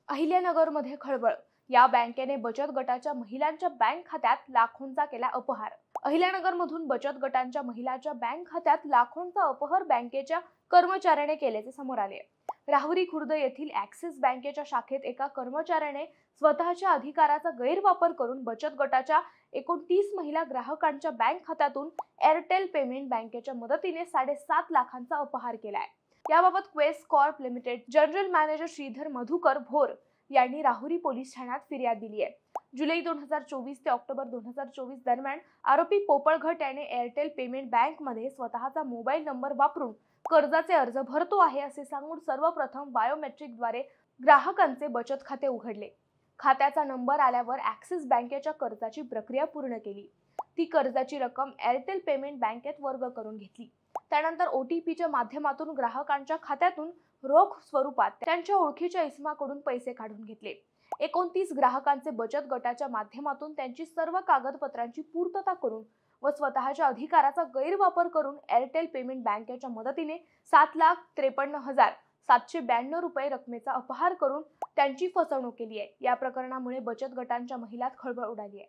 अहिल्यानगरमध्ये खळबळ. या बँकेने बचत गटाच्या महिलांच्या बँक खात्यात लाखोंचा केला अपहार. अहिल्यानगरमधून बचत गटांच्या महिलांच्या बँक खात्यात लाखोंचा अपहार बँकेच्या कर्मचाऱ्याने केल्याचे समोर आले. राहुरी खुर्द येथील ॲक्सिस बँकेच्या शाखेत एका कर्मचाऱ्याने स्वतःच्या अधिकाराचा गैरवापर करून बचत गटाच्या 29 महिला ग्राहकांच्या बँक खात्यातून एअरटेल पेमेंट बँकेच्या मदतीने 7.5 लाखांचा अपहार केलाय. याबाबत quest corp limited general manager Shridhar Madhukar Bhor यांनी राहुरी पोलीस ठाण्यात फिर्याद दिली आहे. जुलै 2024 ते ऑक्टोबर 2024 दरम्यान आरोपी पोपळघट याने एअरटेल पेमेंट बँकमध्ये स्वतःचा मोबाईल नंबर वापरून कर्जाचे अर्ज भरतो आहे असे सांगून सर्वप्रथम बायोमेट्रिकद्वारे ग्राहकांचे बचत खाते उघडले. खात्याचा नंबर आल्यावर ॲक्सिस बँकेच्या कर्जाची प्रक्रिया पूर्ण केली. ती कर्जाची रक्कम एअरटेल पेमेंट बँकेत वर्ग करून घेतली. त्यानंतर OTPच्या माध्यमातून ग्राहकांच्या खात्यातून रोख स्वरूपात त्यांच्या ओळखीच्या इसमाकडून पैसे काढून घेतले. 29 ग्राहकांचे बचत गटाच्या माध्यमातून त्यांची सर्व कागदपत्रांची पूर्तता करून व स्वतःच्या अधिकाराचा गैरवापर करून एअरटेल पेमेंट बँकेच्या मदतीने 7,53,792 रुपये रकमेचा अपहार करून त्यांची फसवणूक केली आहे. या प्रकरणामुळे बचत गटांच्या महिलांत खळबळ उडाली आहे.